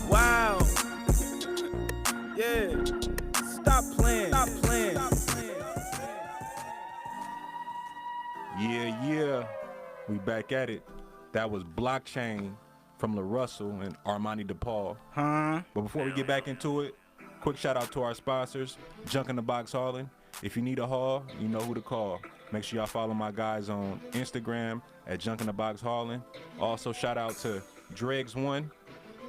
Wow. Yeah. Stop playing. Stop playing. Yeah. We back at it. That was Blockchain from Larussell and Armani DePaul. Huh? But before we get back into it, quick shout out to our sponsors, Junk in the Box Hauling. If you need a haul, you know who to call. Make sure y'all follow my guys on Instagram at Junk in the Box Hauling. Also, shout out to Dregs1,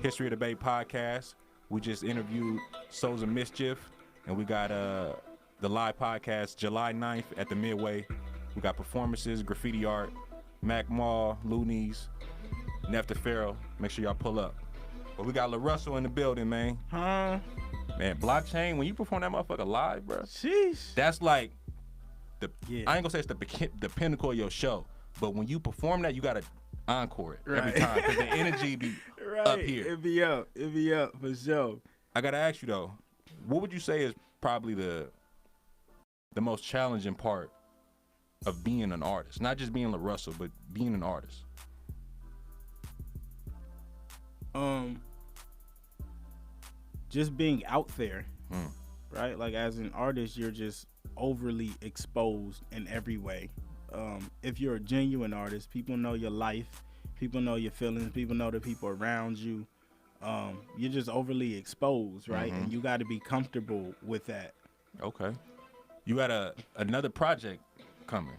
History of the Bay podcast. We just interviewed Souls of Mischief, and we got the live podcast July 9th at the Midway. We got performances, graffiti art, Mac Mall, Loonies, Nefta Farrell. Make sure y'all pull up. But we got Larussell in the building, man. Huh? Man, Blockchain, when you perform that motherfucker live, bro, Sheesh. that's like Yeah. I ain't gonna say it's the pinnacle of your show, but when you perform that, you gotta encore it every Right. time because the energy be Right. up here. It be up for sure. I gotta ask you though, what would you say is probably the most challenging part of being an artist? Not just being Larussell, but being an artist. Just being out there, right? Like as an artist, you're just overly exposed in every way. If you're a genuine artist, people know your life, people know your feelings, people know the people around you. You're just overly exposed, right? And you got to be comfortable with that. Okay. You got another project coming.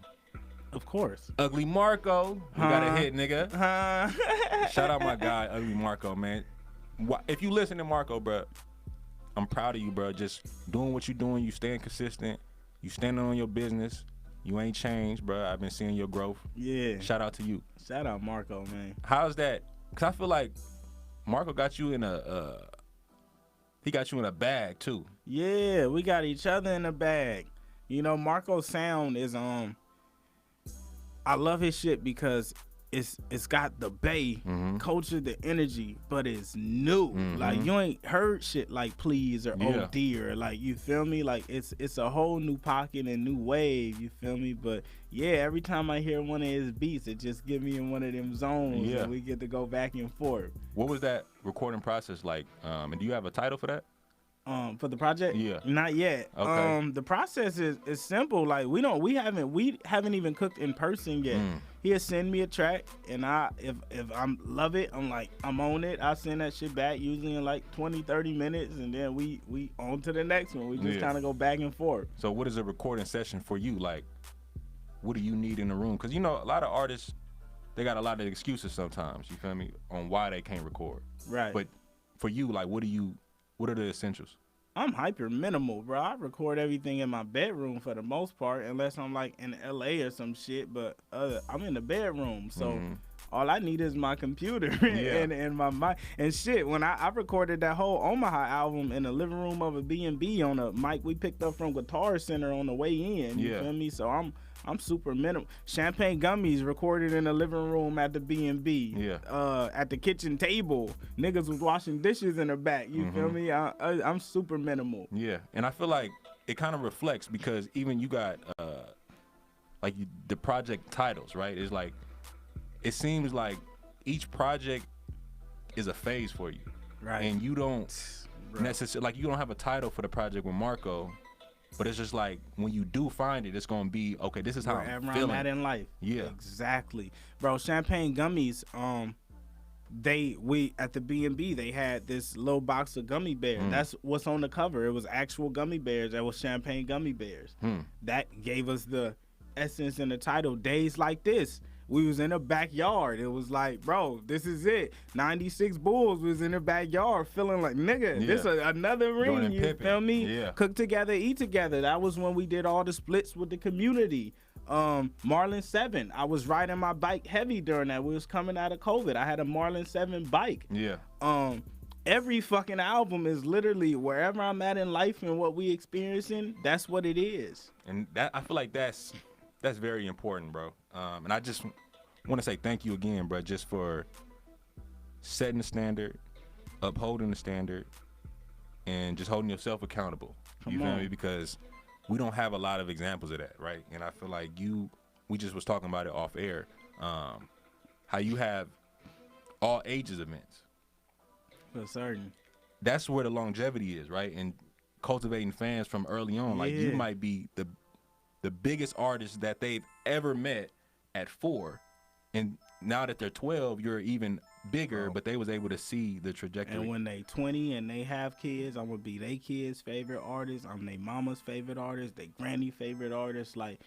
Of course. Ugly Marco. We got a hit, nigga. Huh? Shout out my guy, Ugly Marco, man. If you listen to Marco, bro, I'm proud of you, bro. Just doing what you're doing. You staying consistent. You standing on your business. You ain't changed, bro. I've been seeing your growth. Yeah. Shout out to you. Shout out Marco, man. How's that? Because I feel like Marco got you in he got you in a bag, too. Yeah, we got each other in the bag. You know, Marco's sound is I love his shit because it's got the Bay culture, the energy, but it's new. Like you ain't heard shit like Please or OD or like, you feel me? Like it's a whole new pocket and new wave, you feel me? But yeah, every time I hear one of his beats, it just get me in one of them zones and we get to go back and forth. What was that recording process like? And do you have a title for that? For the project? Yeah. Not yet. Okay. The process is simple. Like we haven't even cooked in person yet. He'll send me a track and if I'm love it, I'm on it. I send that shit back usually in like 20-30 minutes and then we on to the next one. We just kind of go back and forth. So what is a recording session for you? Like, what do you need in the room? Because you know a lot of artists, they got a lot of excuses sometimes, you feel me, on why they can't record. Right. But for you, like, what are the essentials? I'm hyper minimal, bro. I record everything in my bedroom for the most part, unless I'm like in LA or some shit. But I'm in the bedroom, so all I need is my computer and my mic and shit. When I recorded that whole Omaha album in the living room of a B&B on a mic we picked up from Guitar Center on the way in. You feel me? So I'm super minimal. Champagne Gummies recorded in the living room at the B&B. At the kitchen table, niggas was washing dishes in the back. You feel me? I'm super minimal. Yeah, and I feel like it kind of reflects because even you got the project titles, right? It's like it seems like each project is a phase for you, right? And you don't necessarily like you don't have a title for the project with Marco. But it's just like when you do find it, it's gonna be okay. This is how wherever I'm feeling. I'm at in life. Yeah, exactly, bro. Champagne Gummies. We at the B&B they had this little box of gummy bears. That's what's on the cover. It was actual gummy bears. That was Champagne Gummy Bears. That gave us the essence and the title. Days Like This. We was in the backyard. It was like, bro, this is it. 96 Bulls was in the backyard feeling like, nigga, this is another ring, you feel me? Yeah. Cook together, eat together. That was when we did all the splits with the community. Marlin 7, I was riding my bike heavy during that. We was coming out of COVID. I had a Marlin 7 bike. Yeah. Every fucking album is literally wherever I'm at in life and what we experiencing, that's what it is. And that I feel like that's very important, bro. And I just want to say thank you again, bro, just for setting the standard, upholding the standard, and just holding yourself accountable. You feel me? Because we don't have a lot of examples of that, right? And I feel like we just was talking about it off air, how you have all ages events. For certain. That's where the longevity is, right? And cultivating fans from early on. Like, you might be the biggest artist that they've ever met at 4, and now that they're 12, you're even bigger, but they was able to see the trajectory. And when they 20 and they have kids, I'm gonna be they kids' favorite artist. I'm their mama's favorite artist, they granny favorite artist. Like,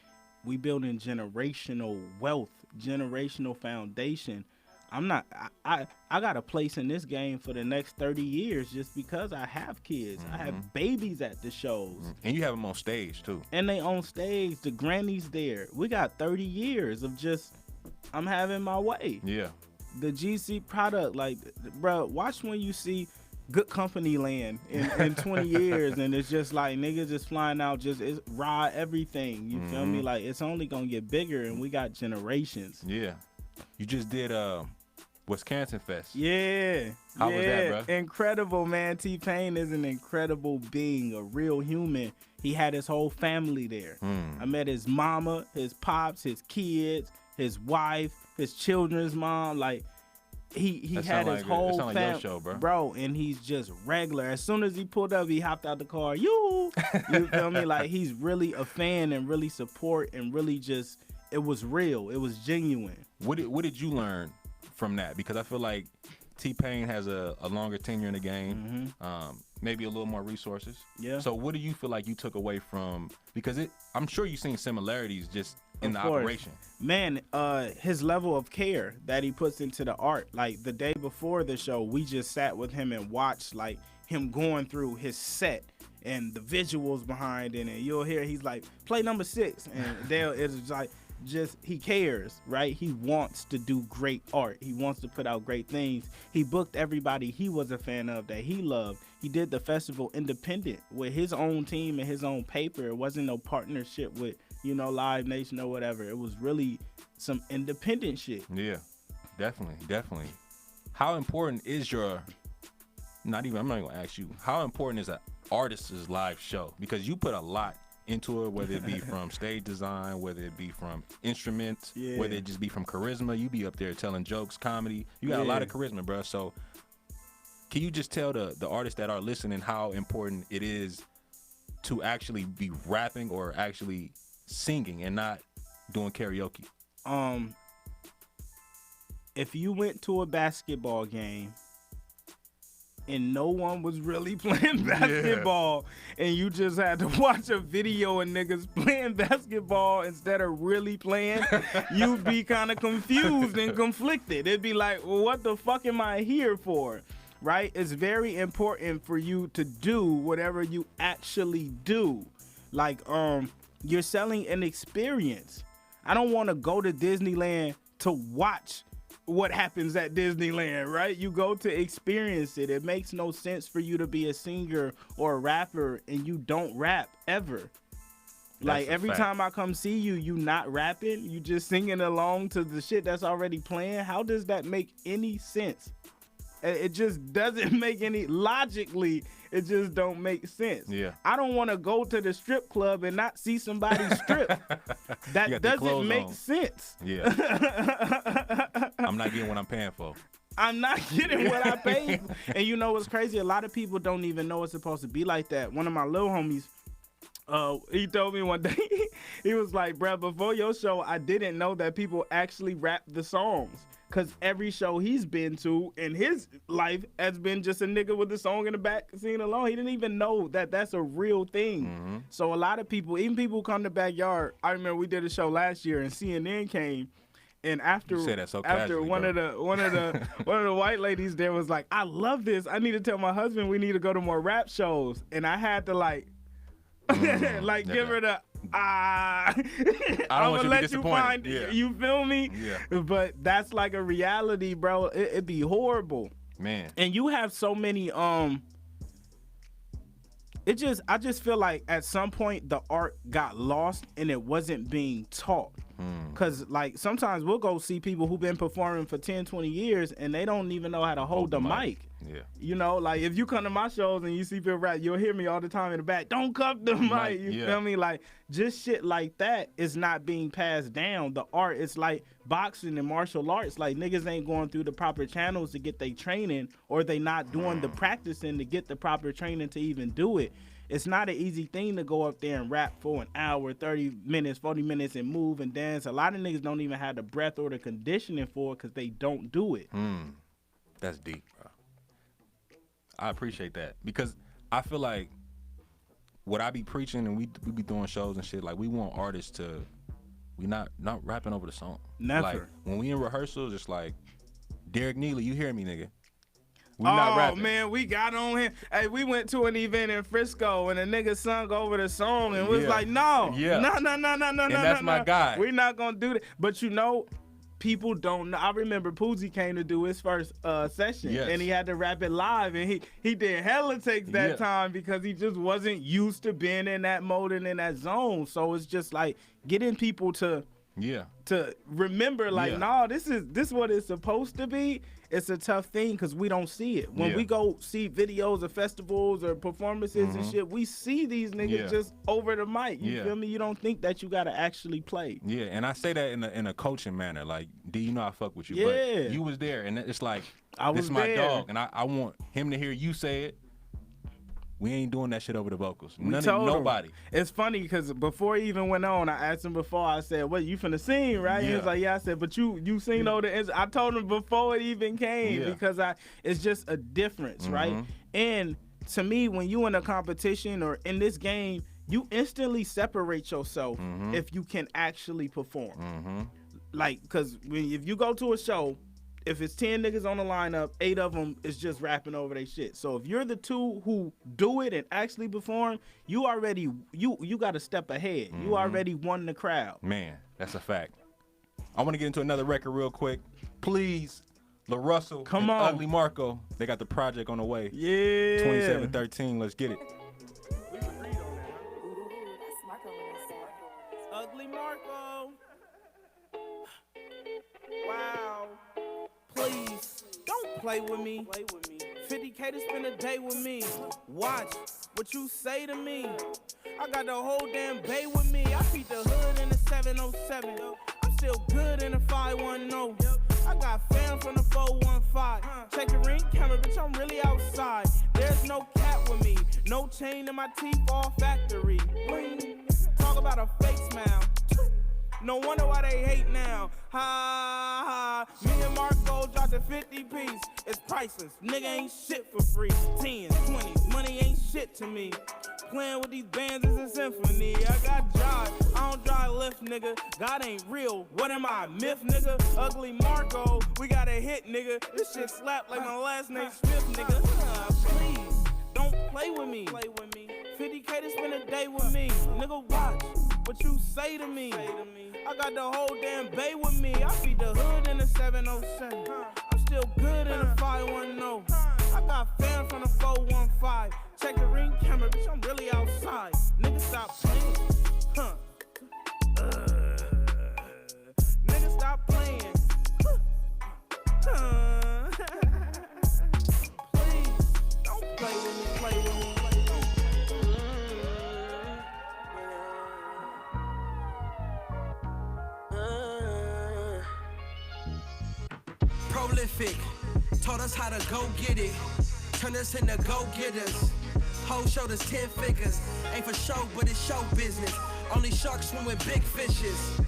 we building generational wealth, generational foundation. I got a place in this game for the next 30 years just because I have kids. I have babies at the shows. And you have them on stage too. And they on stage, the granny's there. We got 30 years of just, I'm having my way. Yeah. The GC product, like, bro, watch when you see Goodcompenny land in 20 years, and it's just like niggas just flying out, just it's raw everything. You feel me? Like, it's only gonna get bigger, and we got generations. Yeah. You just did Wisconsin Fest. Yeah. How was that, bro? Incredible, man. T-Pain is an incredible being, a real human. He had his whole family there. I met his mama, his pops, his kids, his wife, his children's mom. Like, he had his whole family, bro, and he's just regular. As soon as he pulled up, he hopped out the car. You feel me? Like, he's really a fan and really support and really just, it was real. It was genuine. What did you learn from that? Because I feel like T-Pain has a longer tenure in the game, maybe a little more resources. Yeah. So what do you feel like you took away from, because I'm sure you've seen similarities just in the operation. Man, his level of care that he puts into the art. Like, the day before the show, we just sat with him and watched, like, him going through his set and the visuals behind it, and you'll hear he's like, play number 6, and it's like, just, he cares, right? He wants to do great art. He wants to put out great things. He booked everybody he was a fan of that he loved. He did the festival independent with his own team and his own paper. It wasn't no partnership with, Live Nation or whatever. It was really some independent shit. Yeah, definitely. How important is I'm not even gonna ask you, how important is an artist's live show? Because you put a lot into it, whether it be from stage design, whether it be from instruments, whether it just be from charisma. You be up there telling jokes, comedy. You got a lot of charisma, bro. So can you just tell the artists that are listening how important it is to actually be rapping or actually singing and not doing karaoke? If you went to a basketball game and no one was really playing basketball, and you just had to watch a video of niggas playing basketball instead of really playing, you'd be kind of confused and conflicted. It'd be like, well, what the fuck am I here for? Right? It's very important for you to do whatever you actually do. Like, you're selling an experience. I don't want to go to Disneyland to watch what happens at Disneyland, right? You go to experience it. It makes no sense for you to be a singer or a rapper and you don't rap ever. Like, every time I come see you, you not rapping, you just singing along to the shit that's already playing. How does that make any sense? It just doesn't make any, logically, it just don't make sense. Yeah. I don't want to go to the strip club and not see somebody strip. That doesn't make sense. Yeah. I'm not getting what I'm paying for. I'm not getting what I paid. And you know what's crazy? A lot of people don't even know it's supposed to be like that. One of my little homies, he told me one day, he was like, bruh, before your show, I didn't know that people actually rap the songs. Because every show he's been to in his life has been just a nigga with the song in the back singing along. He didn't even know that that's a real thing. So a lot of people, even people who come to Backyard, I remember we did a show last year and CNN came, and after one of the white ladies there was like, I love this. I need to tell my husband we need to go to more rap shows. And I had to like give her the I'm gonna let you find it. You feel me? Yeah. But that's like a reality, bro. It'd be horrible, man. And you have so many I just feel like at some point the art got lost and it wasn't being taught. Because, like, sometimes we'll go see people who've been performing for 10, 20 years, and they don't even know how to hold the mic. Yeah. You know, like, if you come to my shows and you see people rap, you'll hear me all the time in the back, don't cup the mic. You feel me? Like, just shit like that is not being passed down. The art is like boxing and martial arts. Like, niggas ain't going through the proper channels to get their training, or they not doing the practicing to get the proper training to even do it. It's not an easy thing to go up there and rap for an hour, 30 minutes, 40 minutes, and move and dance. A lot of niggas don't even have the breath or the conditioning for it because they don't do it. That's deep, bro. I appreciate that, because I feel like what I be preaching, and we be doing shows and shit, like, we want artists to, we not rapping over the song. Never. Like, when we in rehearsals, it's like, Derek Neely, you hear me, nigga. We not rapping. Man, we got on him. Hey, we went to an event in Frisco and a nigga sung over the song and was like, no, and that's my guy. We're not gonna do that. But you know, people don't know. I remember Poozy came to do his first session, and he had to rap it live, and he did hella takes that time because he just wasn't used to being in that mode and in that zone. So it's just like getting people to remember, like, no, this what it's supposed to be. It's a tough thing because we don't see it. When we go see videos of festivals or performances and shit, we see these niggas just over the mic. You feel me? You don't think that you got to actually play. Yeah, and I say that in a coaching manner. Like, D, you know I fuck with you. Yeah. But you was there, and it's like, this is my dog, and I want him to hear you say it. We ain't doing that shit over the vocals. Nobody. It's funny because before he even went on, I asked him before, I said, what, you finna sing, right? He was like, yeah. I said, but you sing over the, I told him before it even came because it's just a difference, right? And to me, when you in a competition or in this game, you instantly separate yourself if you can actually perform. Like, because if you go to a show, if it's 10 niggas on the lineup, 8 of them is just rapping over their shit. So if you're the 2 who do it and actually perform, you already, you got a step ahead. You already won the crowd. Man, that's a fact. I want to get into another record real quick. Please, Larussell and Ugly Marco. They got the project on the way. Yeah. 2713. Let's get it. Ugly Marco. Wow. Please, don't play with me. 50K to spend a day with me. Watch what you say to me. I got the whole damn bay with me. I beat the hood in the 707. I'm still good in the 510. I got fans from the 415. Check the ring camera, bitch, I'm really outside. There's no cap with me. No chain in my teeth, all factory. Talk about a fake smile. No wonder why they hate now. Ha ha. Me and Marco dropped a 50 piece. It's priceless. Nigga ain't shit for free. 10s, 20s, money ain't shit to me. Playing with these bands is a symphony. I got drive, I don't drive lift, nigga. God ain't real. What am I, myth, nigga? Ugly Marco, we got a hit, nigga. This shit slap like my last name Smith, nigga. Please, don't play with me. 50K to spend a day with me. Nigga, watch what you say to me. I got the whole damn bay with me. I beat the hood in the 707. I'm still good in the 510. I got fans from the 415. Check the ring camera, bitch, I'm really outside. Nigga, stop playing. Nigga, stop playing. Please, don't play with me, play with me. Prolific, taught us how to go get it, turn us into go-getters. Whole showed us 10 figures, ain't for show, but it's show business. Only sharks swim with big fishes.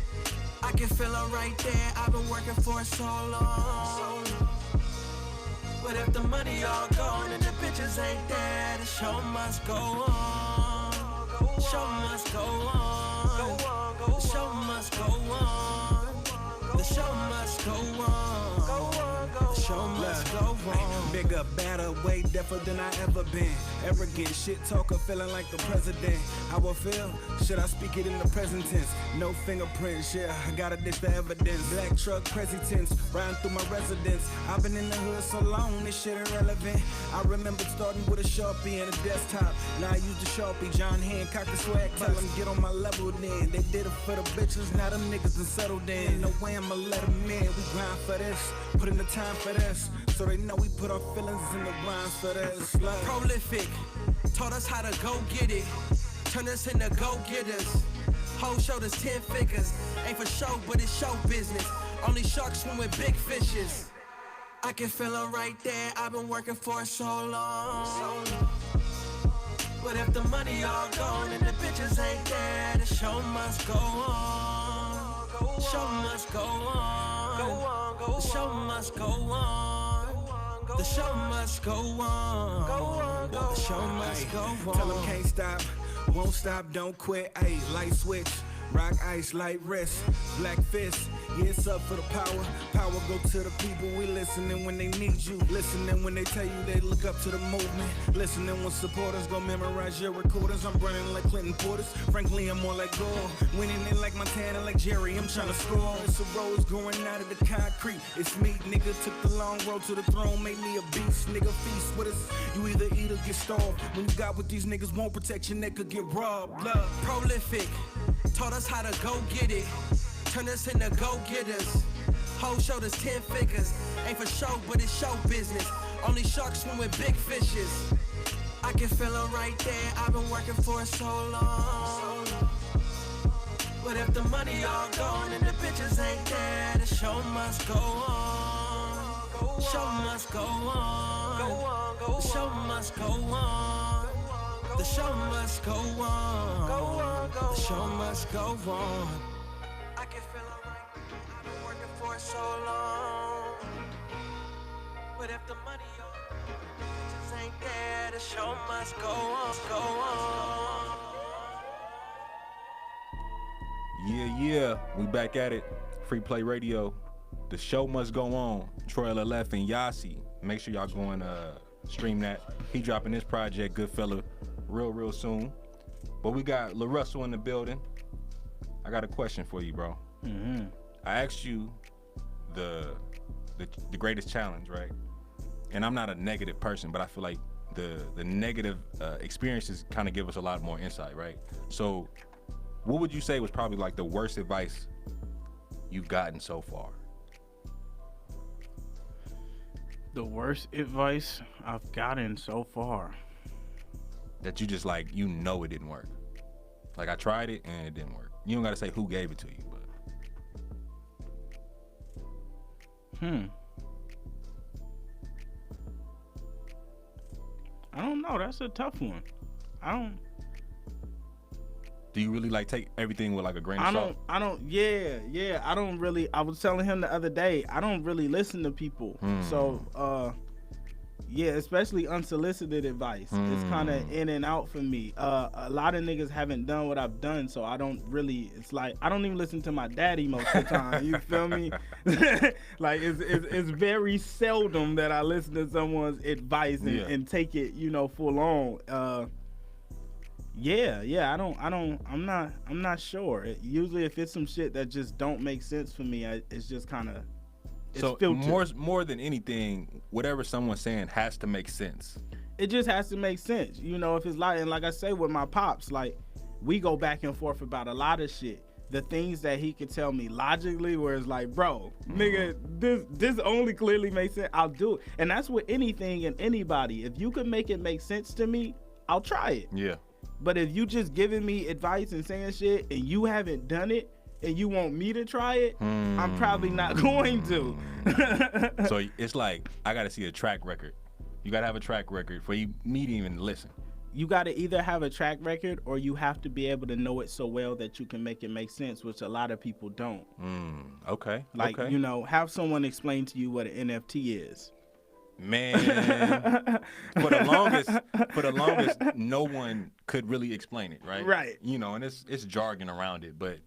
I can feel them right there, I've been working for so long. But if the money all gone and the bitches ain't there, the show must go on. Show must go on. The show must go on. The show must go on. The show must go on. Bigger, better, way deafer than I ever been. Arrogant shit talker, feeling like the president. How I feel? Should I speak it in the present tense? No fingerprints, yeah, I gotta ditch the evidence. Black truck presidents, riding through my residence. I've been in the hood so long, this shit irrelevant. I remember starting with a Sharpie and a desktop. Now I use the Sharpie, John Hancock the swag. Tell them get on my level then. They did it for the bitches, now them niggas done settled in. No way I'ma let them in. We grind for this, put in the time for this. So they know we put our feelings in the rhymes for this. Love. Prolific, taught us how to go get it. Turn us into go-getters. Whole shoulders 10 figures. Ain't for show, but it's show business. Only sharks swim with big fishes. I can feel them right there. I've been working for so long. But if the money all gone and the bitches ain't there, the show must go on. Show must go on. The show must go on. The show must go on. The show must go on. Tell them can't stop, won't stop, don't quit. Ayy, light switch, rock ice, light wrist, black fist. Yeah, it's up for the power. Power go to the people. We listening when they need you. Listening when they tell you they look up to the movement. Listening when supporters go memorize your recordings. I'm running like Clinton Portis. Frankly, I'm more like Gore. Winning in like Montana, like Jerry. I'm trying to score. It's a rose growing out of the concrete. It's me, nigga. Took the long road to the throne. Made me a beast. Nigga, feast with us. You either eat or get starved. When you got what these niggas won't protect your neck or get robbed. Love. Prolific, taught us how to go get it. Turn us into go-getters. Whole shoulders 10 figures. Ain't for show, but it's show business. Only sharks swim with big fishes. I can feel them right there. I've been working for so long. But if the money all gone and the bitches ain't there, the show must go on. Show must go on. The show must go on. The show must go on. The show must go on. I can feel it right. I've been working for so long. But if the money just ain't there, the show must go on, go on. Yeah, we back at it. Free Play Radio. The show must go on. Troy LLF and Yasi. Make sure y'all go and stream that. He dropping his project, Goodfella, real soon. But we got Larussell in the building. I got a question for you, bro. Mm-hmm. I asked you the greatest challenge, right? And I'm not a negative person, but I feel like the negative experiences kind of give us a lot more insight, right? So what would you say was probably like the worst advice you've gotten so far? The worst advice I've gotten so far. That you just like, you know it didn't work. Like I tried it and it didn't work. You don't gotta say who gave it to you, but. I don't know. That's a tough one. Do you really like take everything with like a grain of salt? I don't really. I was telling him the other day, I don't really listen to people. So, yeah, especially unsolicited advice. It's kind of in and out for me. A lot of niggas haven't done what I've done, so I don't really. It's like I don't even listen to my daddy most of the time. You feel me? Like it's very seldom that I listen to someone's advice and take it, full on. I'm not sure. Usually, if it's some shit that just don't make sense for me, it's just kind of. So more than anything, whatever someone's saying has to make sense. It just has to make sense. If it's like, and like I say with my pops, like we go back and forth about a lot of shit. The things that he could tell me logically, where it's like, bro, nigga, this only clearly makes sense. I'll do it. And that's with anything and anybody. If you can make it make sense to me, I'll try it. Yeah. But if you just giving me advice and saying shit and you haven't done it, and you want me to try it, I'm probably not going to. So it's like, I got to see a track record. You got to have a track record for me to even listen. You got to either have a track record or you have to be able to know it so well that you can make it make sense, which a lot of people don't. Okay. Like, have someone explain to you what an NFT is. Man, for the longest, no one could really explain it, right? Right. And it's jargon around it, but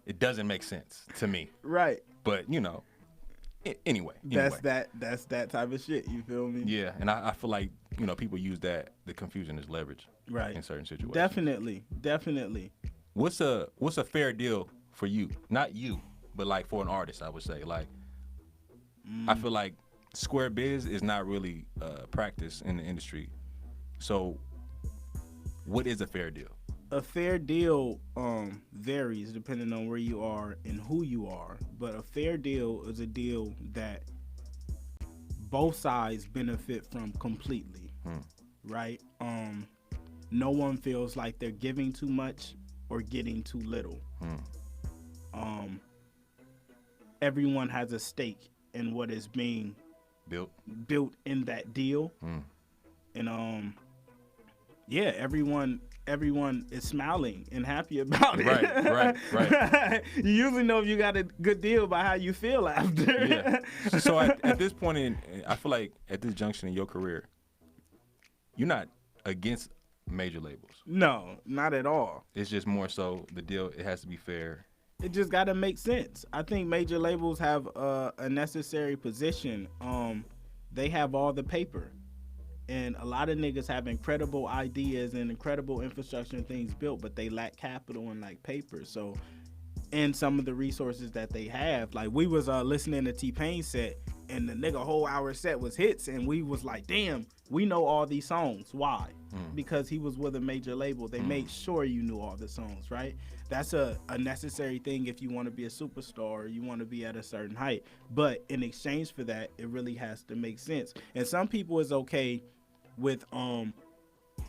it doesn't make sense to me. Right. But, Anyway. That's that type of shit. You feel me? Yeah, and I feel like, you know, people use the confusion as leverage, right, in certain situations. Definitely. What's a fair deal for you? Not you, but like for an artist, I would say. Like, I feel like square biz is not really practiced in the industry. So, what is a fair deal? A fair deal varies depending on where you are and who you are. But a fair deal is a deal that both sides benefit from completely, right? No one feels like they're giving too much or getting too little. Everyone has a stake in what is being built in that deal, and yeah, everyone is smiling and happy about it. Right. You usually know if you got a good deal by how you feel after. Yeah. So at this point I feel like at this junction in your career, you're not against major labels. No, not at all. It's just more so the deal, it has to be fair. It just got to make sense. I think major labels have a necessary position. They have all the paper. And a lot of niggas have incredible ideas and incredible infrastructure and things built, but they lack capital and like paper. So, and some of the resources that they have, like we was listening to T-Pain set, and the nigga whole hour set was hits, and we was like, damn, we know all these songs. Why? Because he was with a major label. They made sure you knew all the songs, right? That's a necessary thing if you want to be a superstar or you want to be at a certain height. But in exchange for that, it really has to make sense. And some people is okay with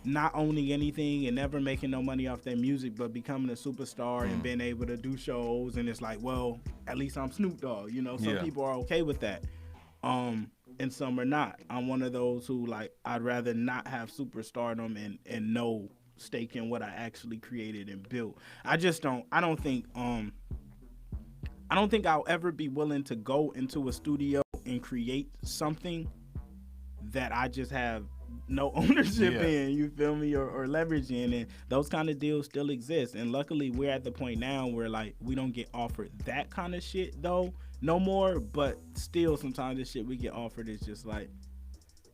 not owning anything and never making no money off their music, but becoming a superstar and being able to do shows, and it's like, well, at least I'm Snoop Dogg, you know. Some people are okay with that, and some are not. I'm one of those who, like, I'd rather not have superstardom and no stake in what I actually created and built. I don't think I'll ever be willing to go into a studio and create something that I just have no ownership in, you feel me, or leverage in, and those kind of deals still exist. And luckily we're at the point now where like we don't get offered that kind of shit though no more, but still sometimes the shit we get offered is just like,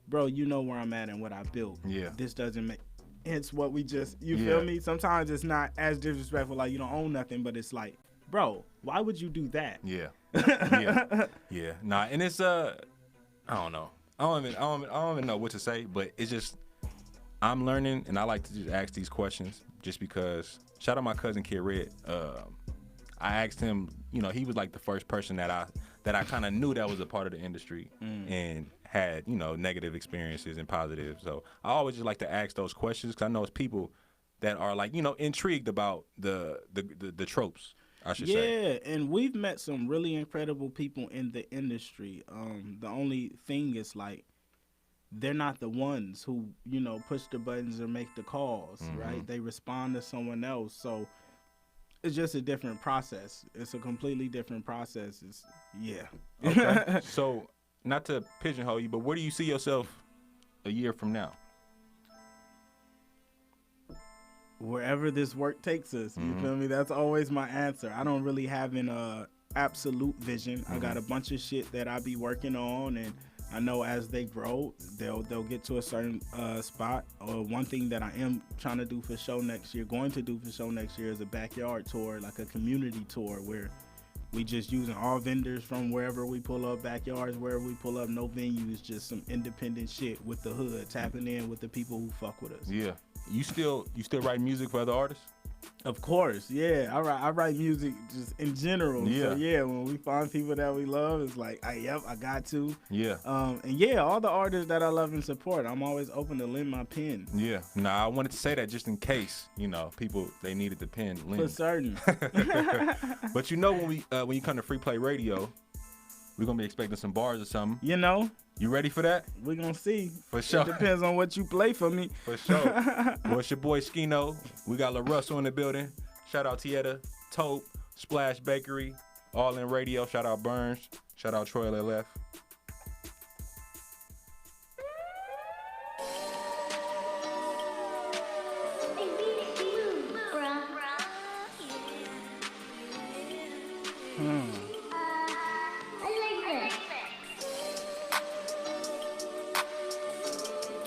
bro, you know where I'm at and what I built. This doesn't make hence what we just, you feel me? Sometimes it's not as disrespectful, like you don't own nothing, but it's like, bro, why would you do that? Nah, and it's I don't know. I don't even know what to say, but it's just, I'm learning, and I like to just ask these questions just because. Shout out my cousin Kid Red. I asked him, you know, he was like the first person that I kind of knew that was a part of the industry and had, you know, negative experiences and positive. So I always just like to ask those questions because I know it's people that are like, you know, intrigued about the tropes, I should say. Yeah, and we've met some really incredible people in the industry. The only thing is like, they're not the ones who, you know, push the buttons or make the calls, right? They respond to someone else. So it's just a different process. It's a completely different process. Okay. So not to pigeonhole you, but where do you see yourself a year from now? Wherever this work takes us, you feel me? That's always my answer. I don't really have an absolute vision. I got a bunch of shit that I be working on, and I know as they grow, they'll get to a certain spot. One thing that I am trying to do for show next year, is a backyard tour, like a community tour where we just using all vendors from wherever we pull up, backyards wherever we pull up, no venues, just some independent shit with the hood, tapping in with the people who fuck with us. Yeah. You still write music for other artists? Of course, yeah. I write music just in general. Yeah. So yeah, when we find people that we love, it's like, yep, I got to. Yeah. And yeah, all the artists that I love and support, I'm always open to lend my pen. Yeah. Nah, I wanted to say that just in case, you know, people, they needed the pen lend. For certain. But you know, when you come to Free Play Radio, we're gonna be expecting some bars or something. You know. You ready for that? We're gonna see. For sure. It depends on what you play for me. For sure. Well, it's your boy Scino. We got Larussell in the building. Shout out Tieta, Taupe, Splash Bakery, All In Radio. Shout out Burns. Shout out Troy LF.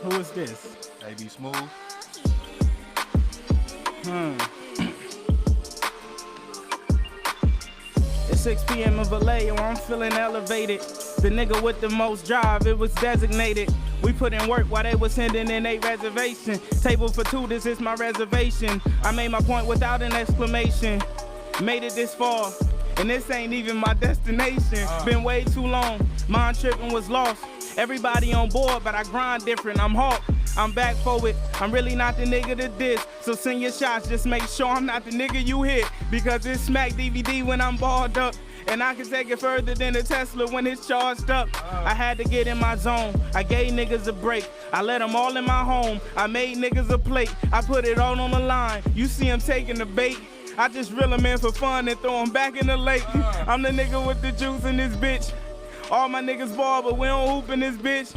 Who is this? AB Smooth. It's 6 p.m. in Vallejo, I'm feeling elevated. The nigga with the most drive, it was designated. We put in work while they was sending in a reservation. Table for two, this is my reservation. I made my point without an exclamation. Made it this far, and this ain't even my destination. Been way too long, mind tripping was lost. Everybody on board, but I grind different, I'm hawk. I'm back for it, I'm really not the nigga to diss. So send your shots, just make sure I'm not the nigga you hit. Because it's smack DVD when I'm balled up. And I can take it further than a Tesla when it's charged up. I had to get in my zone, I gave niggas a break. I let them all in my home, I made niggas a plate. I put it all on the line, you see them taking the bait. I just reel them in for fun and throw them back in the lake. I'm the nigga with the juice in this bitch. All my niggas ball, but we don't hoop in this bitch.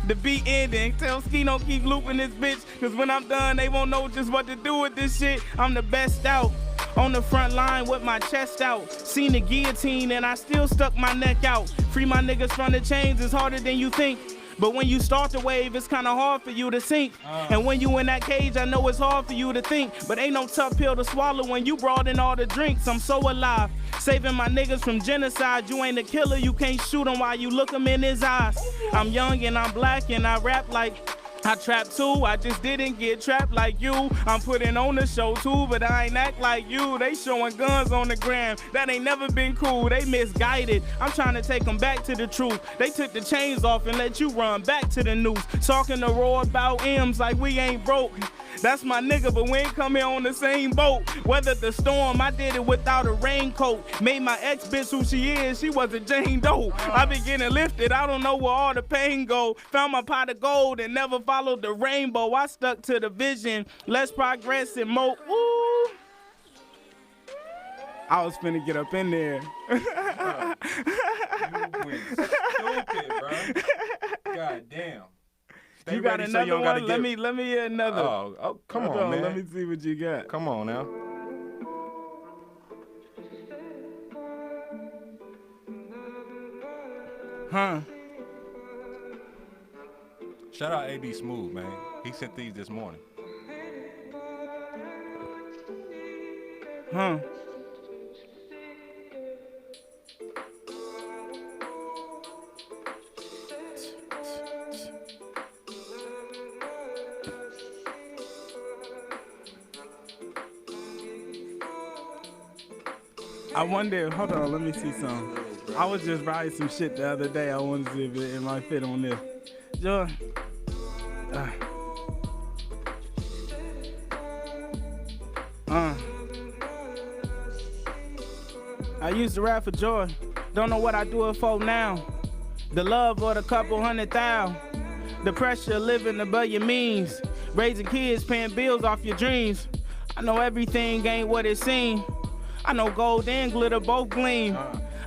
The beat ending, tell Scino keep looping this bitch. Cause when I'm done, they won't know just what to do with this shit. I'm the best out, on the front line with my chest out. Seen the guillotine and I still stuck my neck out. Free my niggas from the chains, it's harder than you think. But when you start the wave, it's kinda hard for you to sink. And when you in that cage, I know it's hard for you to think. But ain't no tough pill to swallow when you brought in all the drinks. I'm so alive, saving my niggas from genocide. You ain't a killer, you can't shoot him while you look him in his eyes. I'm young and I'm black and I rap like I trap too, I just didn't get trapped like you. I'm putting on the show too, but I ain't act like you. They showing guns on the gram, that ain't never been cool. They misguided, I'm trying to take them back to the truth. They took the chains off and let you run back to the news. Talking to Roy about M's like we ain't broke. That's my nigga, but we ain't come here on the same boat. Weathered the storm, I did it without a raincoat. Made my ex bitch who she is, she was a Jane Doe. I been getting lifted, I don't know where all the pain go. Found my pot of gold and never followed the rainbow. I stuck to the vision, less progress and more. Ooh. I was finna get up in there. You went stupid, bro. God damn. Stay You got ready another so you one? gotta Let me hear another. Oh, come Hold on, man. Let me see what you got. Come on now. Shout out AB Smooth, man. He sent these this morning. I wonder, hold on, let me see some. I was just writing some shit the other day. I wanted to see if it might fit on this. Joy. I used to rap for joy. Don't know what I do it for now. The love or the couple 100,000. The pressure of living above your means. Raising kids, paying bills off your dreams. I know everything ain't what it seems. I know gold and glitter both gleam.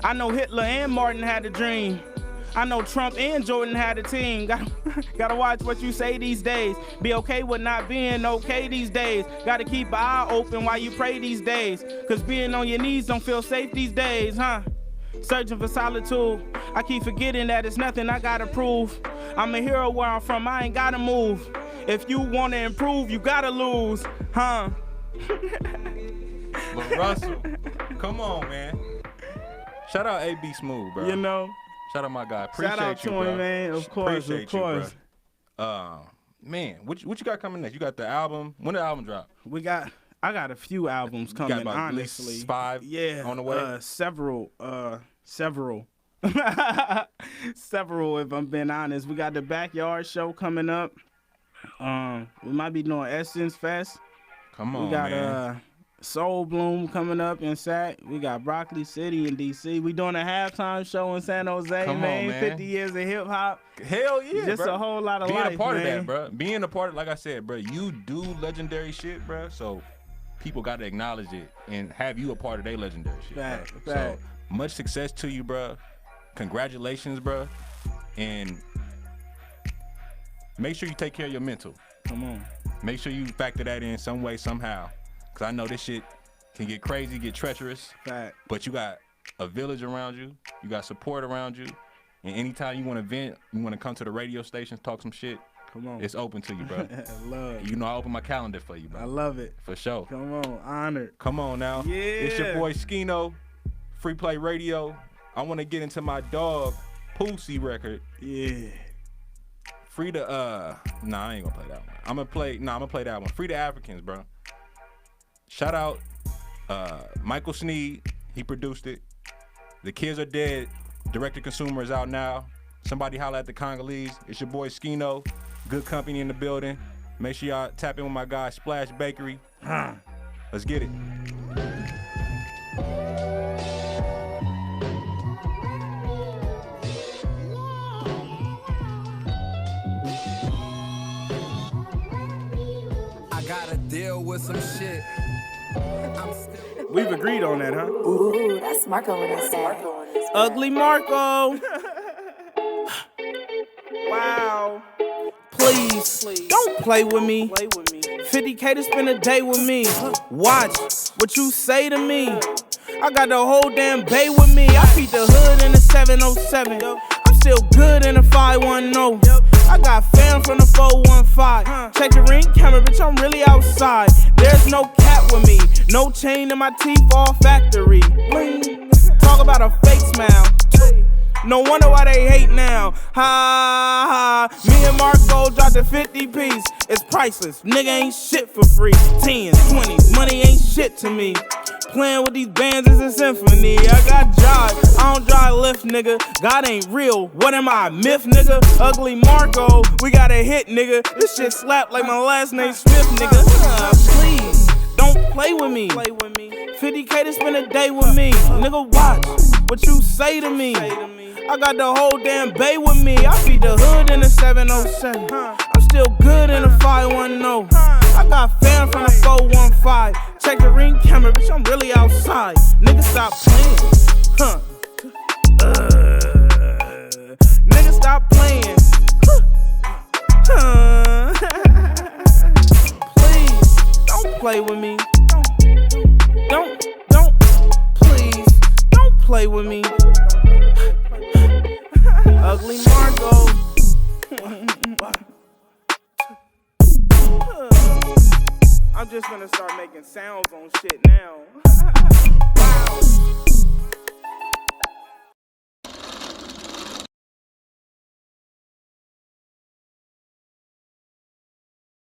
I know Hitler and Martin had a dream. I know Trump and Jordan had a team. Gotta watch what you say these days. Be okay with not being okay these days. Gotta keep an eye open while you pray these days. Cause being on your knees don't feel safe these days, Searching for solitude. I keep forgetting that it's nothing I gotta prove. I'm a hero where I'm from, I ain't gotta move. If you wanna improve, you gotta lose, Larussell, come on, man. Shout out AB Smooth, bro. You know? Shout out my guy. Appreciate Shout out you, to bro. him, man. Of course, Appreciate of course. You, man, what you got coming next? You got the album. When the album drop? I got a few albums coming, got about honestly. 5 on the way? Several. Several, if I'm being honest. We got the Backyard Show coming up. We might be doing Essence Fest. Come on, we got man. Soul Bloom coming up in Sac. We got Broccoli City in DC. We doing a halftime show in San Jose, Come man. on, man. 50 years of hip hop. Hell yeah, Just bro. a whole lot of Being life, a part man. of that, bro. Being a part of, like I said, bro, you do legendary shit, bro. So people got to acknowledge it and have you a part of their legendary shit. Fact. So much success to you, bro. Congratulations, bro. And make sure you take care of your mental. Come on. Make sure you factor that in some way, somehow. Because I know this shit can get crazy, get treacherous. Fact. But you got a village around you. You got support around you. And anytime you want to vent, you want to come to the radio stations, talk some shit, Come on. It's open to you, bro. Love. You know I open my calendar for you, bro. I love it. For sure. Come on, honored. Come on now. Yeah. It's your boy Scino, Free Play Radio. I want to get into my dog Pussy record. Yeah. Free the nah, I ain't gonna play that one. I'm gonna play that one. Free the Africans, bro. Shout out Michael Sneed. He produced it. The Kids Are Dead. Direct to consumer is out now. Somebody holla at the Congolese. It's your boy Scino. Goodcompenny in the building. Make sure y'all tap in with my guy Splash Bakery. Let's get it. I gotta deal with some shit. We've agreed on that, huh? Ooh, that's Marco with us. Ugly Marco. Wow. Please, don't play with me. 50K to spend a day with me. Watch what you say to me. I got the whole damn bay with me. I beat the hood in the 707. I'm still good in the 510. I got fam from the 415. Check the ring camera, bitch, I'm really outside. There's no cat with me. No chain in my teeth, all factory. Bling. Talk about a fake smile. No wonder why they hate now. Ha ha. Me and Marco dropped a 50 piece. It's priceless. Nigga ain't shit for free. 10s, 20s, money ain't shit to me. Playing with these bands is a symphony. I got drive, I don't drive lift, nigga. God ain't real. What am I, myth, nigga? Ugly Marco, we got a hit, nigga. This shit slap like my last name Smith, nigga. Please, don't play with me. 50K to spend a day with me. Nigga, watch what you say to me. I got the whole damn bay with me. I beat the hood in the 707. I'm still good in the 510. I got fam from the 415. Check the ring camera, bitch, I'm really outside. Nigga, stop playing. Nigga, stop playing. Please, don't play with me. Don't, please, don't play with me. Ugly Marco. I'm just gonna start making sounds on shit now. Wow.